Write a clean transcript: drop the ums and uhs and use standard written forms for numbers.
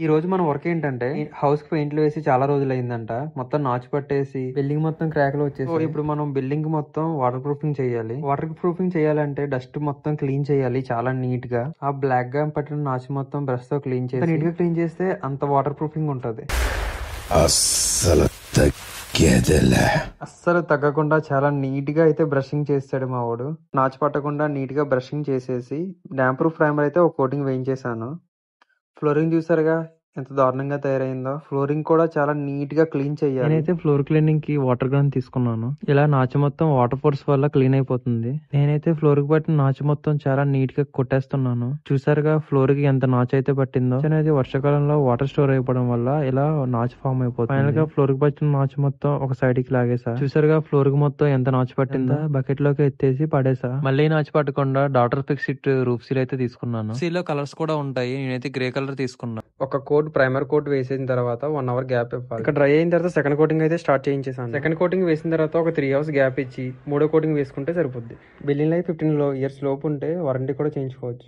ఈ రోజు మన వర్క్ ఏంటంటే హౌస్ కి పెయింట్లు వేసి చాలా రోజులైందంట. మొత్తం నాచు పట్టేసి బిల్డింగ్ మొత్తం క్రాక్లు వచ్చేసి ఇప్పుడు మనం బిల్డింగ్ మొత్తం వాటర్ ప్రూఫింగ్ చేయాలి. వాటర్ ప్రూఫింగ్ చేయాలంటే డస్ట్ మొత్తం క్లీన్ చేయాలి చాలా నీట్ గా. ఆ బ్లాక్ గా పట్టిన నాచు మొత్తం బ్రష్ తో క్లీన్ చేసి నీట్ గా క్లీన్ చేస్తే అంత వాటర్ ప్రూఫింగ్ ఉంటది. అస్సలు తగ్గకుండా చాలా నీట్ గా అయితే బ్రషింగ్ చేస్తాడు మా వాడు. నాచు పట్టకుండా నీట్ గా బ్రషింగ్ చేసేసి డాంప్ ప్రూఫ్ ప్రైమర్ అయితే ఒక కోటింగ్ వేయించేసాను. ఫ్లోరింగ్ చూసారుగా ఎంత దారుణంగా తయారైందో. ఫ్లోరింగ్ కూడా చాలా నీట్ గా క్లీన్ చేయాలి. నేనైతే ఫ్లోర్ క్లీనింగ్ కి వాటర్ గన్ తీసుకున్నాను. ఇలా నాచు మొత్తం వాటర్ ఫోర్స్ వల్ల క్లీన్ అయిపోతుంది. నేనైతే ఫ్లోర్ కి పట్టిన నాచు మొత్తం చాలా నీట్ గా కొట్టేస్తున్నాను. చూసారుగా ఫ్లోర్ కి ఎంత నాచు అయితే పట్టిందో. అనేది వర్షాకాలంలో వాటర్ స్టోర్ అయిపోవడం వల్ల ఇలా నాచు ఫామ్ అయిపోతుంది. ఫైనల్ గా ఫ్లోర్ కి పట్టిన నాచు మొత్తం ఒక సైడ్ కి లాగేసా. చూసారుగా ఫ్లోర్ కి మొత్తం ఎంత నాచు పట్టిందో. బకెట్ లోకి ఎత్తేసి పడేసా. మళ్ళీ నాచు పట్టకుండా డాటర్ ఫిక్సిట్ రూఫ్ సీల్ అయితే తీసుకున్నాను. సీల్ లో కలర్స్ కూడా ఉంటాయి. నేనైతే గ్రే కలర్ తీసుకున్నాను. ఒక కోట్ ప్రైమర్ కోట్ వేసిన తర్వాత 1 hour గ్యాప్ ఇవ్వాలి. ఇక్కడ డ్రై అయిన తర్వాత సెకండ్ కోటింగ్ అయితే స్టార్ట్ చేయించేసాను. సెకండ్ కోటింగ్ వేసిన తర్వాత ఒక 3 hours గ్యాప్ ఇచ్చి మూడో కోటింగ్ వేసుకుంటే సరిపోద్ది. బిల్డింగ్ లైఫ్ 15 years లోపు ఉంటే వారంటీ కూడా చేయించుకోవచ్చు.